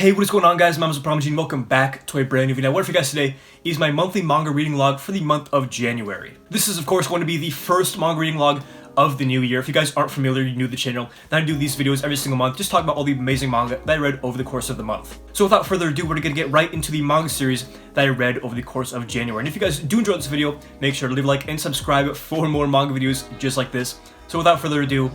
Hey, what is going on, guys? My name is ThePromG and welcome back to a brand new video. Now, what for you guys today is my monthly manga reading log for the month of January. This is, of course, going to be the first manga reading log of the new year. If you guys aren't familiar, you're new to the channel, then I do these videos every single month, just talking about all the amazing manga that I read over the course of the month. So without further ado, we're going to get right into the manga series that I read over the course of January. And if you guys do enjoy this video, make sure to leave a like and subscribe for more manga videos just like this. So without further ado,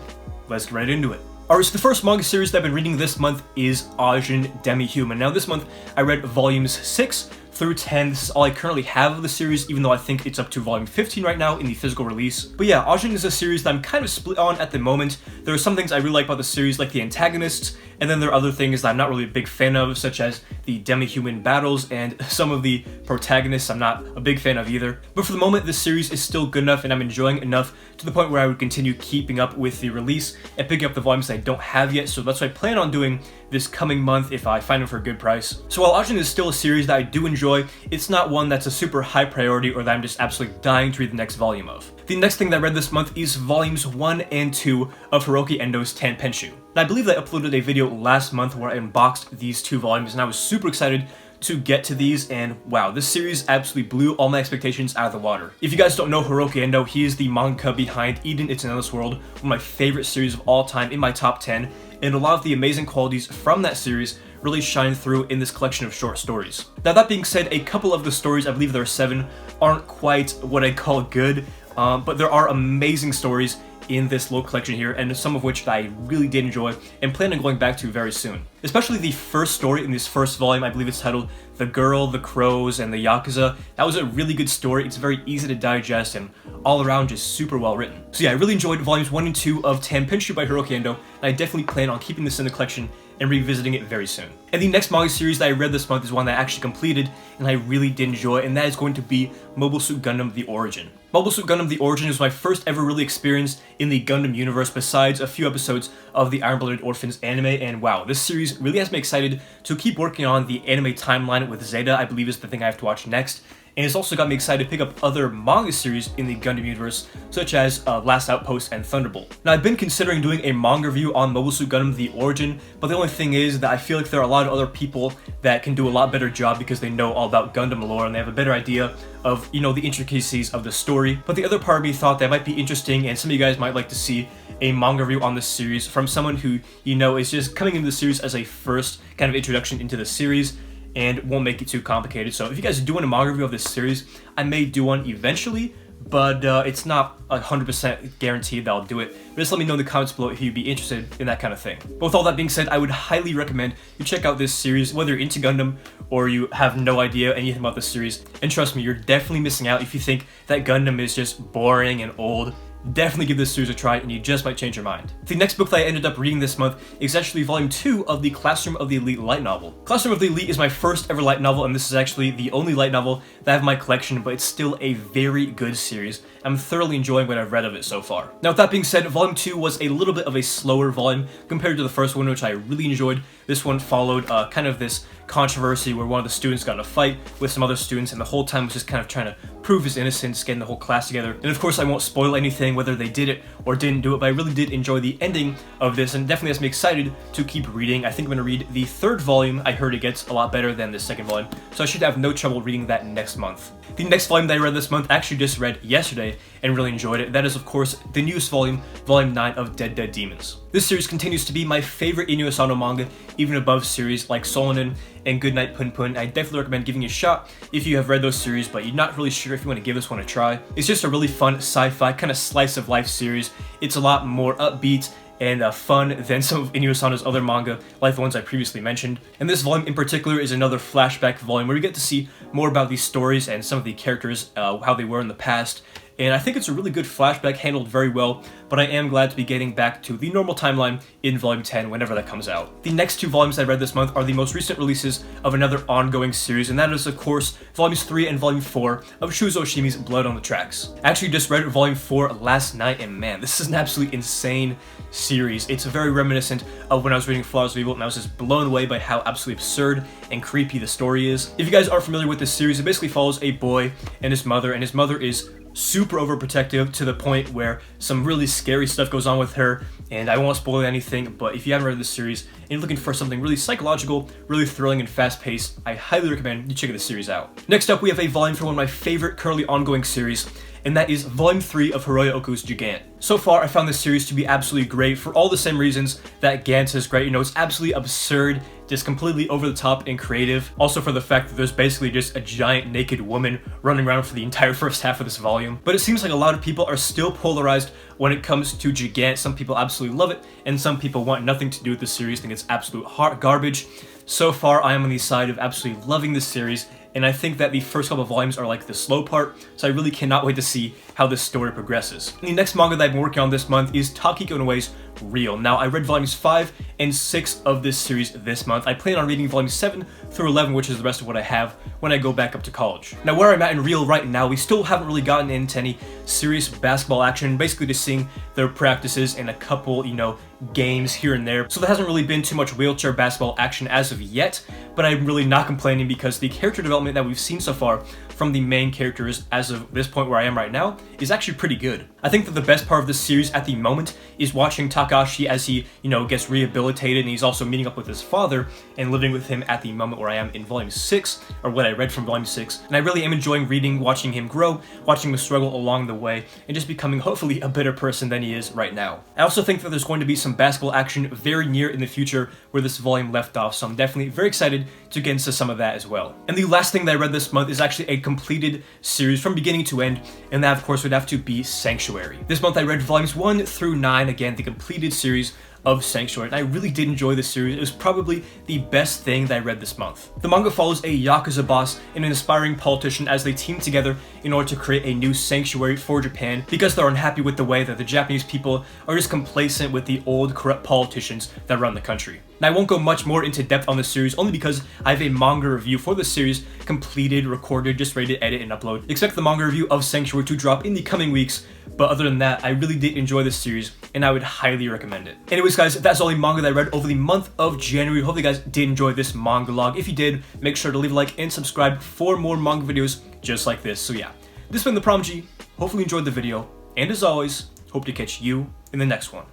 let's get right into it. Alright, so the first manga series that I've been reading this month is Arijun Demihuman. Now this month, I read volumes 6 through 10. This is all I currently have of the series, even though I think it's up to volume 15 right now in the physical release. But yeah, Arijun is a series that I'm kind of split on at the moment. There are some things I really like about the series, like the antagonists, and then there are other things that I'm not really a big fan of, such as the demi-human battles, and some of the protagonists I'm not a big fan of either. But for the moment, this series is still good enough, and I'm enjoying enough to the point where I would continue keeping up with the release and picking up the volumes that I don't have yet, so that's what I plan on doing this coming month if I find them for a good price. So while Arijun is still a series that I do enjoy, it's not one that's a super high priority or that I'm just absolutely dying to read the next volume of. The next thing that I read this month is volumes 1 and 2 of Heroki Endos Tenpenshu. And I believe that I uploaded a video last month where I unboxed these two volumes, and I was super excited to get to these, and wow, this series absolutely blew all my expectations out of the water. If you guys don't know Heroki Endo, he is the manga behind Eden It's an Endless World, one of my favorite series of all time, in my top 10, and a lot of the amazing qualities from that series really shine through in this collection of short stories. Now that being said, a couple of the stories, I believe there are 7, aren't quite what I call good, but there are amazing stories in this little collection here, and some of which I really did enjoy and plan on going back to very soon. Especially the first story in this first volume, I believe it's titled The Girl, the Crows, and the Yakuza. That was a really good story. It's very easy to digest and all around just super well written. So yeah, I really enjoyed volumes 1 and 2 of Tenpenshu by Heroki Endo, and I definitely plan on keeping this in the collection and revisiting it very soon. And the next manga series that I read this month is one that I actually completed and I really did enjoy, and that is going to be Mobile Suit Gundam The Origin. Mobile Suit Gundam The Origin is my first ever really experience in the Gundam universe besides a few episodes of the Iron-Blooded Orphans anime, and wow, this series really has me excited to keep working on the anime timeline with Zeta, I believe is the thing I have to watch next. And it's also got me excited to pick up other manga series in the Gundam universe, such as Last Outpost and Thunderbolt. Now, I've been considering doing a manga review on Mobile Suit Gundam The Origin, but the only thing is that I feel like there are a lot of other people that can do a lot better job because they know all about Gundam lore and they have a better idea of, you know, the intricacies of the story. But the other part of me thought that might be interesting, and some of you guys might like to see a manga review on this series from someone who, you know, is just coming into the series as a first kind of introduction into the series, and won't make it too complicated. So if you guys do want a manga review of this series, I may do one eventually, but it's not 100% guaranteed that I'll do it. But just let me know in the comments below if you'd be interested in that kind of thing. But with all that being said, I would highly recommend you check out this series, whether you're into Gundam or you have no idea anything about this series. And trust me, you're definitely missing out if you think that Gundam is just boring and old. Definitely give this series a try and you just might change your mind. The next book that I ended up reading this month is actually volume 2 of the Classroom of the Elite light novel. Classroom of the Elite is my first ever light novel, and this is actually the only light novel that I have in my collection, but it's still a very good series. I'm thoroughly enjoying what I've read of it so far. Now with that being said, volume 2 was a little bit of a slower volume compared to the first one, which I really enjoyed. This one followed kind of this controversy where one of the students got in a fight with some other students, and the whole time was just kind of trying to prove his innocence, getting the whole class together. And of course I won't spoil anything whether they did it or didn't do it, but I really did enjoy the ending of this and definitely has me excited to keep reading. I think I'm going to read the 3rd volume. I heard it gets a lot better than the 2nd volume, so I should have no trouble reading that next month. The next volume that I read this month, I actually just read yesterday and really enjoyed it. That is, of course, the newest volume, volume 9 of Dead Dead Demons. This series continues to be my favorite Inyo Asano manga, even above series like Solanin and Goodnight Pun Pun. I definitely recommend giving it a shot if you have read those series, but you're not really sure if you want to give this one a try. It's just a really fun sci-fi kind of slice of life series. It's a lot more upbeat and fun than some of Inyo Asano's other manga, like the ones I previously mentioned. And this volume in particular is another flashback volume where you get to see more about these stories and some of the characters, how they were in the past. And I think it's a really good flashback, handled very well, but I am glad to be getting back to the normal timeline in volume 10 whenever that comes out. The next 2 volumes I read this month are the most recent releases of another ongoing series, and that is, of course, volumes 3 and volume 4 of Shuzo Oshimi's Blood on the Tracks. I actually just read volume 4 last night, and man, this is an absolutely insane series. It's very reminiscent of when I was reading Flowers of Evil, and I was just blown away by how absolutely absurd and creepy the story is. If you guys aren't familiar with this series, it basically follows a boy and his mother is super overprotective to the point where some really scary stuff goes on with her, and I won't spoil anything, but if you haven't read this series and you're looking for something really psychological, really thrilling and fast-paced, I highly recommend you check this series out. Next up, we have a volume for one of my favorite currently ongoing series, and that is Volume 3 of Hiroya Oku's Gigant. So far, I found this series to be absolutely great for all the same reasons that Gantz is great. You know, it's absolutely absurd, just completely over the top and creative. Also for the fact that there's basically just a giant naked woman running around for the entire first half of this volume. But it seems like a lot of people are still polarized when it comes to Gigant. Some people absolutely love it, and some people want nothing to do with the series, think it's absolute hot garbage. So far, I am on the side of absolutely loving this series, and I think that the first couple of volumes are like the slow part, so I really cannot wait to see how this story progresses. And the next manga that I've been working on this month is Takiko Inoue's Real. Now, I read volumes 5 and 6 of this series this month. I plan on reading volumes 7 through 11, which is the rest of what I have when I go back up to college. Now, where I'm at in Real right now, we still haven't really gotten into any serious basketball action, basically just seeing their practices and a couple, you know, games here and there. So there hasn't really been too much wheelchair basketball action as of yet, but I'm really not complaining because the character development that we've seen so far from the main characters as of this point where I am right now is actually pretty good. I think that the best part of this series at the moment is watching Takashi as he, you know, gets rehabilitated, and he's also meeting up with his father and living with him at the moment where I am in volume 6, or what I read from volume 6. And I really am enjoying reading, watching him grow, watching him struggle along the way, and just becoming hopefully a better person than he is right now. I also think that there's going to be some basketball action very near in the future where this volume left off, so I'm definitely very excited to get into some of that as well. And the last thing that I read this month is actually a completed series from beginning to end, and that of course would have to be Sanctuary. This month I read volumes 1 through 9, again the completed series of Sanctuary, and I really did enjoy this series. It was probably the best thing that I read this month. The manga follows a Yakuza boss and an aspiring politician as they team together in order to create a new sanctuary for Japan because they're unhappy with the way that the Japanese people are just complacent with the old corrupt politicians that run the country. Now, I won't go much more into depth on this series only because I have a manga review for this series completed, recorded, just ready to edit and upload. Expect the manga review of Sanctuary to drop in the coming weeks, but other than that, I really did enjoy this series and I would highly recommend it. Anyways guys, that's all the manga that I read over the month of January. Hopefully you guys did enjoy this manga log. If you did, make sure to leave a like and subscribe for more manga videos just like this. So yeah, this has been ThePromG. Hopefully you enjoyed the video, and as always, hope to catch you in the next one.